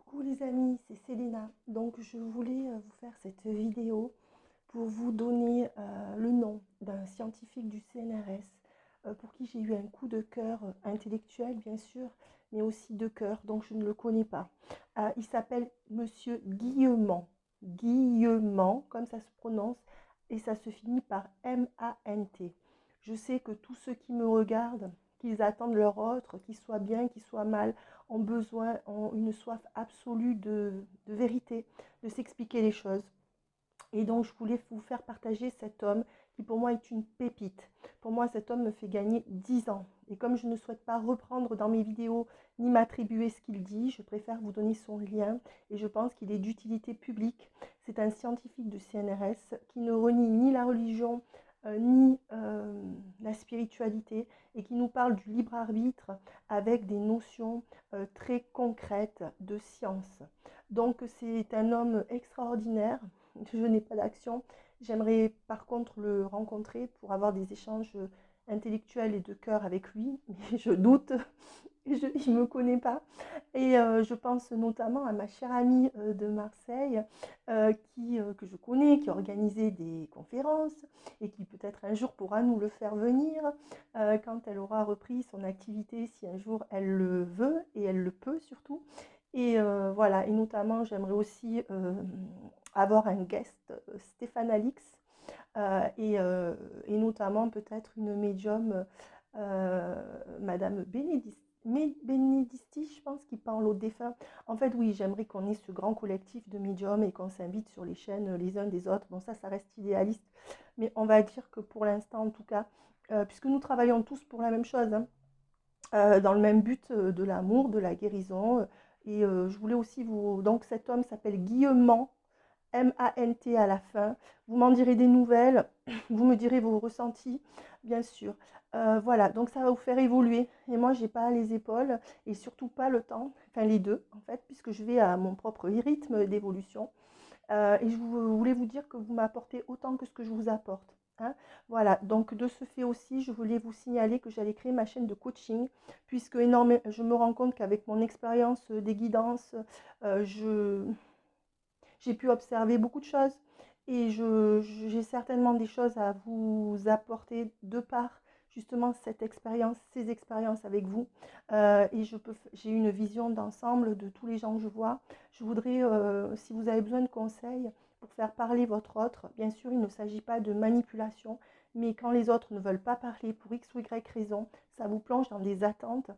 Coucou les amis, c'est Selena. Donc je voulais vous faire cette vidéo pour vous donner le nom d'un scientifique du CNRS pour qui j'ai eu un coup de cœur intellectuel bien sûr, mais aussi de cœur, donc je ne le connais pas. Il s'appelle Monsieur Guillemant. Guillemant, comme ça se prononce, et ça se finit par M-A-N-T. Je sais que tous ceux qui me regardent, qu'ils attendent leur autre, qu'ils soient bien, qu'ils soient mal, ont besoin, ont une soif absolue de vérité, de s'expliquer les choses. Et donc, je voulais vous faire partager cet homme qui, pour moi, est une pépite. Pour moi, cet homme me fait gagner 10 ans. Et comme je ne souhaite pas reprendre dans mes vidéos ni m'attribuer ce qu'il dit, je préfère vous donner son lien. Et je pense qu'il est d'utilité publique. C'est un scientifique du CNRS qui ne renie ni la religion, ni la spiritualité, et qui nous parle du libre arbitre avec des notions très concrètes de science. Donc, c'est un homme extraordinaire. Je n'ai pas d'action. J'aimerais par contre le rencontrer pour avoir des échanges intellectuels et de cœur avec lui, mais je doute, il ne me connaît pas. Et je pense notamment à ma chère amie de Marseille, que je connais, qui a organisé des conférences et qui peut-être un jour pourra nous le faire venir quand elle aura repris son activité, si un jour elle le veut et elle le peut surtout. Et voilà, et notamment j'aimerais aussi avoir un guest, Stéphane Alix, et notamment peut-être une médium, Madame Bénédicti, je pense, qui parle aux défunts. En fait, oui, j'aimerais qu'on ait ce grand collectif de médiums et qu'on s'invite sur les chaînes les uns des autres. Bon, ça reste idéaliste, mais on va dire que pour l'instant, en tout cas, puisque nous travaillons tous pour la même chose, hein, dans le même but de l'amour, de la guérison. Et je voulais aussi vous... Donc cet homme s'appelle Guillemant, M-A-N-T à la fin. Vous m'en direz des nouvelles, vous me direz vos ressentis, bien sûr. Voilà, donc ça va vous faire évoluer. Et moi, j'ai pas les épaules et surtout pas le temps, enfin les deux en fait, puisque je vais à mon propre rythme d'évolution. Et je voulais vous dire que vous m'apportez autant que ce que je vous apporte. Hein. Voilà, donc de ce fait aussi, je voulais vous signaler que j'allais créer ma chaîne de coaching, puisque je me rends compte qu'avec mon expérience des guidances, j'ai pu observer beaucoup de choses et j'ai certainement des choses à vous apporter de par justement cette expérience, ces expériences avec vous. Et j'ai une vision d'ensemble de tous les gens que je vois. Je voudrais, si vous avez besoin de conseils pour faire parler votre autre, bien sûr, il ne s'agit pas de manipulation, mais quand les autres ne veulent pas parler pour X ou Y raison, ça vous plonge dans des attentes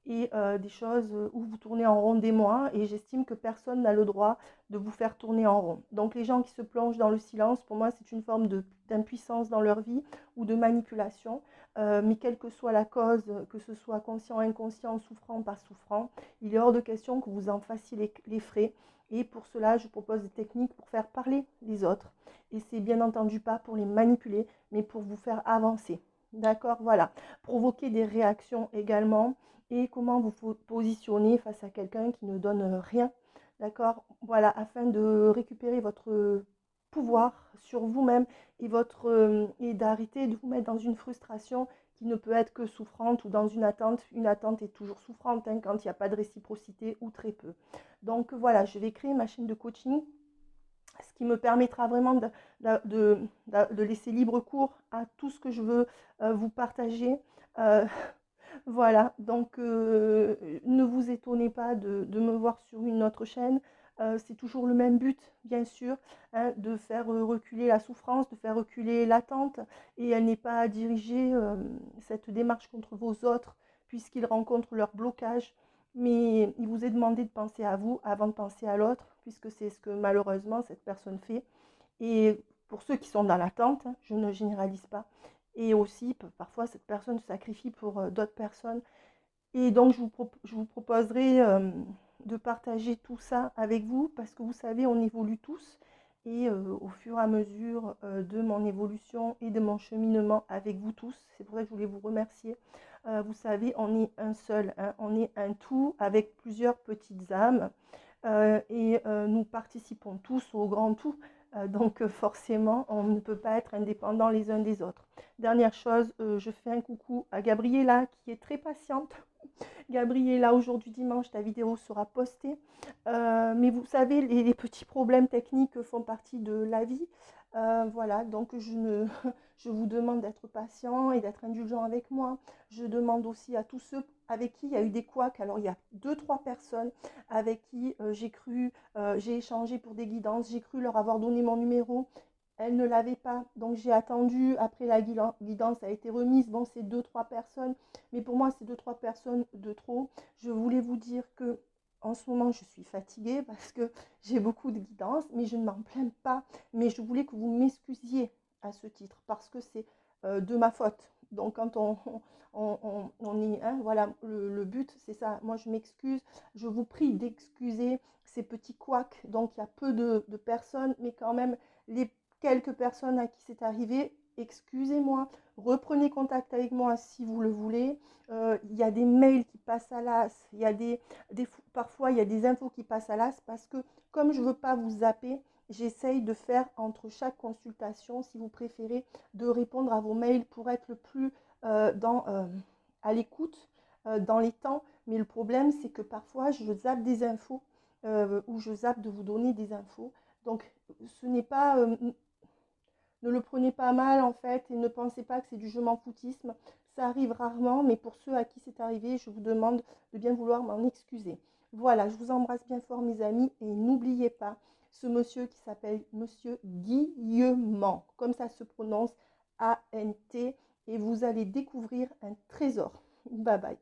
et des choses où vous tournez en rond des mois, et j'estime que personne n'a le droit de vous faire tourner en rond. Donc les gens qui se plongent dans le silence, pour moi, c'est une forme d'impuissance dans leur vie ou de manipulation. Mais quelle que soit la cause, que ce soit conscient, inconscient, souffrant, pas souffrant, il est hors de question que vous en fassiez les frais. Et pour cela, je propose des techniques pour faire parler les autres. Et c'est bien entendu pas pour les manipuler, mais pour vous faire avancer. D'accord, voilà. Provoquer des réactions également, et comment vous positionner face à quelqu'un qui ne donne rien. D'accord, voilà, afin de récupérer votre pouvoir sur vous-même et d'arrêter de vous mettre dans une frustration qui ne peut être que souffrante, ou dans une attente. Une attente est toujours souffrante hein, quand il n'y a pas de réciprocité ou très peu. Donc voilà, je vais créer ma chaîne de coaching, ce qui me permettra vraiment de laisser libre cours à tout ce que je veux vous partager. Euh, voilà, donc ne vous étonnez pas de me voir sur une autre chaîne. C'est toujours le même but, bien sûr, hein, de faire reculer la souffrance, de faire reculer l'attente. Et elle n'est pas à diriger cette démarche contre vos autres, puisqu'ils rencontrent leur blocage. Mais il vous est demandé de penser à vous avant de penser à l'autre, puisque c'est ce que malheureusement cette personne fait. Et pour ceux qui sont dans l'attente, hein, je ne généralise pas. Et aussi, parfois, cette personne se sacrifie pour d'autres personnes. Et donc, je vous proposerai de partager tout ça avec vous, parce que vous savez, on évolue tous. Et au fur et à mesure de mon évolution et de mon cheminement avec vous tous, c'est pour ça que je voulais vous remercier. Vous savez, on est un seul, hein, on est un tout avec plusieurs petites âmes. Et nous participons tous au grand tout. Donc forcément, on ne peut pas être indépendants les uns des autres. Dernière chose, je fais un coucou à Gabriella qui est très patiente Gabriella, aujourd'hui dimanche, ta vidéo sera postée. Mais vous savez, les petits problèmes techniques font partie de la vie. Voilà, donc je vous demande d'être patient et d'être indulgent avec moi. Je demande aussi à tous ceux avec qui il y a eu des couacs. Alors, il y a deux, trois personnes avec qui j'ai échangé pour des guidances, j'ai cru leur avoir donné mon numéro. Elle ne l'avait pas, donc j'ai attendu. Après, la guidance a été remise. Bon, c'est deux, trois personnes, mais pour moi, c'est deux, trois personnes de trop. Je voulais vous dire que en ce moment, je suis fatiguée parce que j'ai beaucoup de guidance, mais je ne m'en plains pas. Mais je voulais que vous m'excusiez à ce titre parce que c'est de ma faute. Donc, quand on est, hein, voilà, le but, c'est ça. Moi, je m'excuse. Je vous prie d'excuser ces petits couacs. Donc, il y a peu de personnes, mais quand même, les quelques personnes à qui c'est arrivé, excusez-moi, reprenez contact avec moi si vous le voulez. Il y a des mails qui passent à l'as, il y a parfois il y a des infos qui passent à l'as parce que comme je ne veux pas vous zapper, j'essaye de faire entre chaque consultation, si vous préférez, de répondre à vos mails pour être le plus à l'écoute dans les temps. Mais le problème, c'est que parfois, je zappe des infos ou je zappe de vous donner des infos. Donc, ce n'est pas ne le prenez pas mal en fait et ne pensez pas que c'est du je m'en foutisme. Ça arrive rarement, mais pour ceux à qui c'est arrivé, je vous demande de bien vouloir m'en excuser. Voilà, je vous embrasse bien fort mes amis et n'oubliez pas ce monsieur qui s'appelle Monsieur Guillemant, comme ça se prononce A-N-T, et vous allez découvrir un trésor. Bye bye.